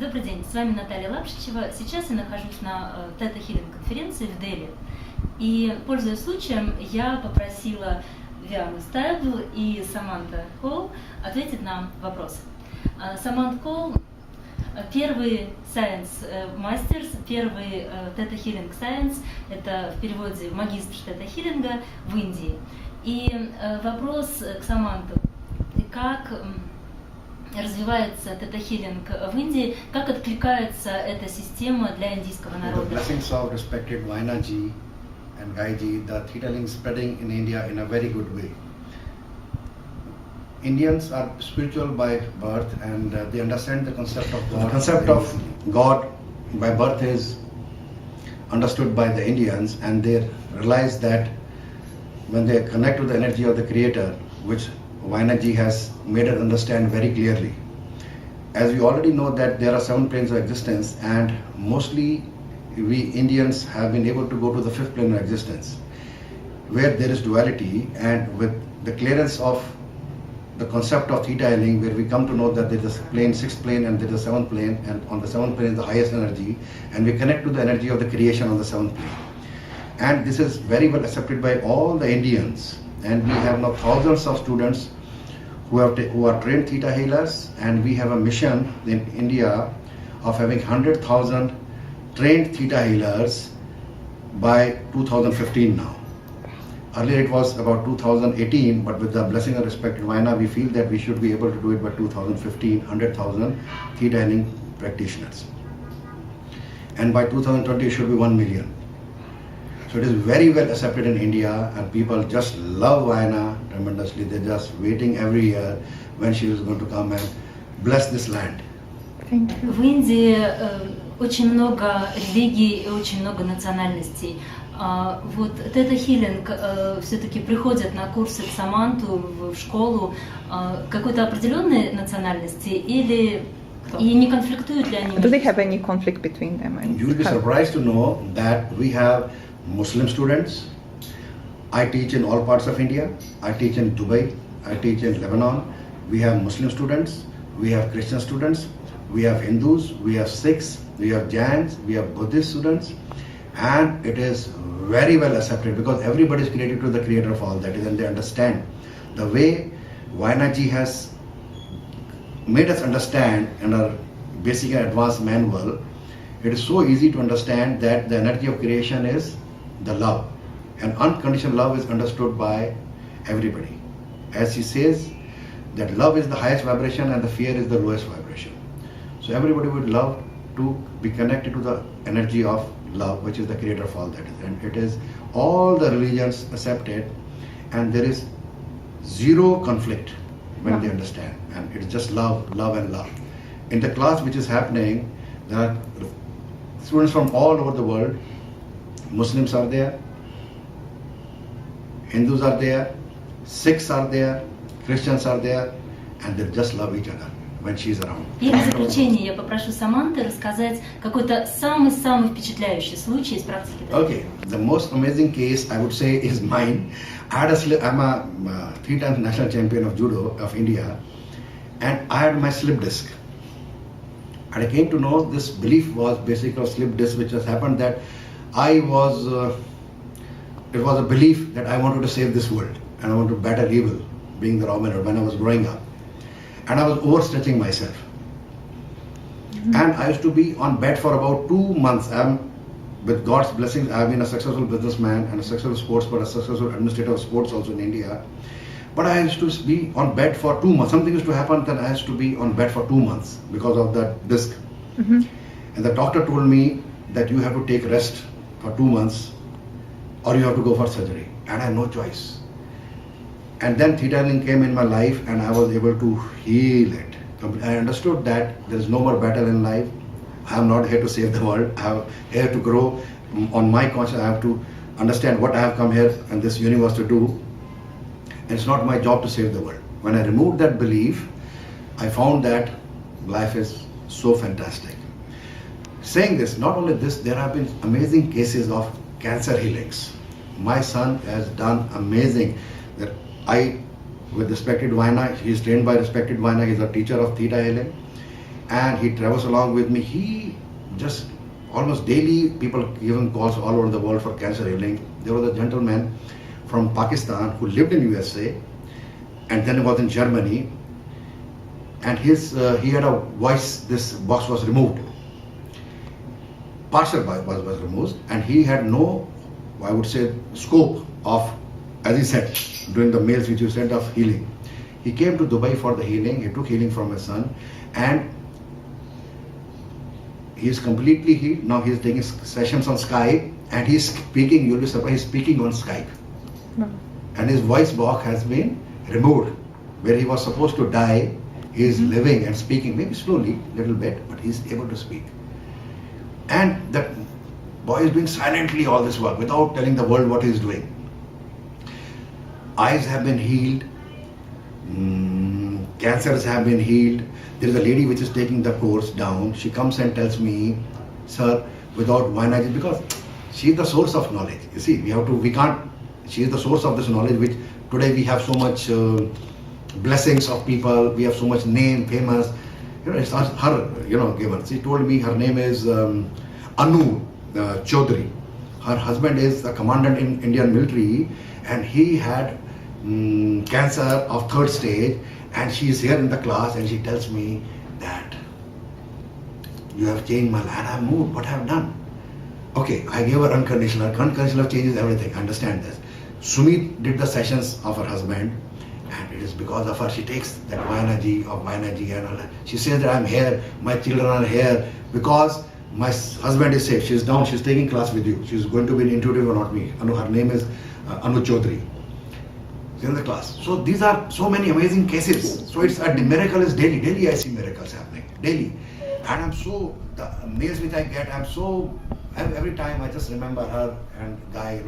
Добрый день, с вами Наталья Лапшичева. Сейчас я нахожусь на Theta Healing конференции в Дели. И, пользуясь случаем, я попросила Виану Стайбл и Саманта Колл ответить на вопрос. Саманта Колл первый Science Masters, первый Theta Healing Science, это в переводе магистр Theta Healing в Индии. И вопрос к Саманту, как развивается Theta Healing в Индии, как откликается эта система для индийского народа? With the blessings of respected Vaina ji and Gai ji, the Theta Healing is spreading in India in a very good way. Indians are spiritual by birth and they understand the concept of God. The concept of God by birth is understood by the Indians, and they realize that when they connect with the energy of the Creator, which Vaina ji has made us understand very clearly. As we already know that there are 7 planes of existence, and mostly we Indians have been able to go to the 5th plane of existence, where there is duality, and with the clearance of the concept of Theta Healing, where we come to know that there is a plane, 6th plane, and there is a 7th plane, and on the 7th plane is the highest energy, and we connect to the energy of the creation on the 7th plane. And this is very well accepted by all the Indians, and we have now thousands of students who are trained Theta Healers, and we have a mission in India of having 100,000 trained Theta Healers by 2015 now. Earlier it was about 2018, but with the blessing of respected Vaina, we feel that we should be able to do it by 2015, 100,000 Theta Healing practitioners. And by 2020 it should be 1 million. So it is very well accepted in India, and people just love Vaina tremendously. They're just waiting every year when she is going to come and bless this land. Thank you. В Индии очень много религий и очень много национальностей. Вот Theta Healing все-таки приходят на курсы к Саманту в школу какой-то определенной национальности или и не конфликтуют ли они? Do they have any conflict between them? You will be surprised to know that we have Muslim students. I teach in all parts of India. I teach in Dubai. I teach in Lebanon. We have Muslim students. We have Christian students. We have Hindus. We have Sikhs. We have Jains. We have Buddhist students. And it is very well accepted because everybody is created to the creator of all that is, and they understand the way Vaina ji has made us understand in our basic and advanced manual. It is so easy to understand that the energy of creation is the love, and unconditional love is understood by everybody. As she says, that love is the highest vibration and the fear is the lowest vibration. So everybody would love to be connected to the energy of love, which is the creator of all that is, and it is all the religions accepted, and there is zero conflict when they understand, and it's just love, love and love. In the class which is happening, there are students from all over the world. Muslims are there, Hindus are there, Sikhs are there, Christians are there, and they just love each other when she's around. И в заключение я попрошу Саманты рассказать какой-то самый-самый впечатляющий случай из практики. Okay, the most amazing case I would say is mine. I'm a 3-time national champion of judo of India, and I had my slip disc. And I came to know this belief was basically a slip disc, which has happened that it was a belief that I wanted to save this world and I wanted to battle evil, being the Roman when I was growing up. And I was overstretching myself. And I used to be on bed for about 2 months. With God's blessings, I have been a successful businessman and a successful sportsman, a successful administrator of sports also in India. But I used to be on bed for 2 months. Something used to happen, then I used to be on bed for 2 months because of that disc. Mm-hmm. And the doctor told me that you have to take rest for 2 months or you have to go for surgery. And I had no choice. And then Theta Healing came in my life and I was able to heal it. I understood that there is no more battle in life. I am not here to save the world. I am here to grow on my conscience. I have to understand what I have come here in this universe to do. It's not my job to save the world. When I removed that belief, I found that life is so fantastic. Saying this, not only this, there have been amazing cases of cancer healings. My son has done amazing. That with respected Vaina, he is trained by respected Vaina. He is a teacher of Theta Healing. and he travels along with me. He just almost daily people give him calls all over the world for cancer healing. There was a gentleman from Pakistan who lived in USA and then was in Germany, and he had a voice. This box was removed. Partial was removed, and he had no, I would say, scope of, as he said, doing the mails which you sent of healing. He came to Dubai for the healing. He took healing from his son, and he is completely healed. Now he is taking sessions on Skype, and he is speaking. You'll be surprised. He's speaking on Skype, and his voice box has been removed. Where he was supposed to die, he is living and speaking, maybe slowly, little bit, but he is able to speak. And that boy is doing silently all this work without telling the world what he is doing. Eyes have been healed. Cancers have been healed. There is a lady which is taking the course down. She comes and tells me, sir, without Vainaji, because she is the source of knowledge. You see, she is the source of this knowledge, which today we have so much blessings of people. We have so much name, famous. It's her, given. She told me her name is Anu Chaudhary. Her husband is a commandant in Indian military, and he had cancer of 3rd stage, and she is here in the class, and she tells me that you have changed my life. And I'm moved. What I have done? Okay, I gave her unconditional. Unconditional changes everything. Understand this. Sumit did the sessions of her husband, and it is because of her. She takes that Vainaji and all that. She says that I'm here, my children are here, because my husband is safe. She's down, she's taking class with you. She's going to be an intuitive or not me. Her name is Anu Chaudhary. She's in the class. So these are so many amazing cases. So it's a miracle is daily. Daily I see miracles happening. Daily. And I'm so, the mails which I get, every time I just remember her and Guy,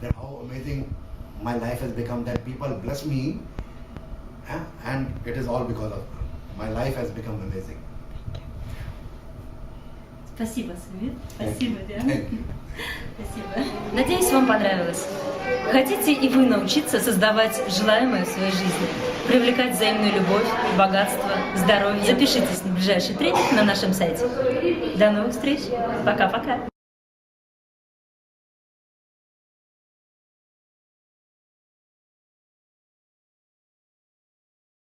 that how amazing my life has become, that people bless me, and it is all because of her. My life has become amazing. Спасибо, Сумит. Спасибо, Диана. Спасибо. Надеюсь, вам понравилось. Хотите и вы научиться создавать желаемое в своей жизни, привлекать взаимную любовь, богатство, здоровье? Запишитесь на ближайший тренинг на нашем сайте. До новых встреч. Пока-пока.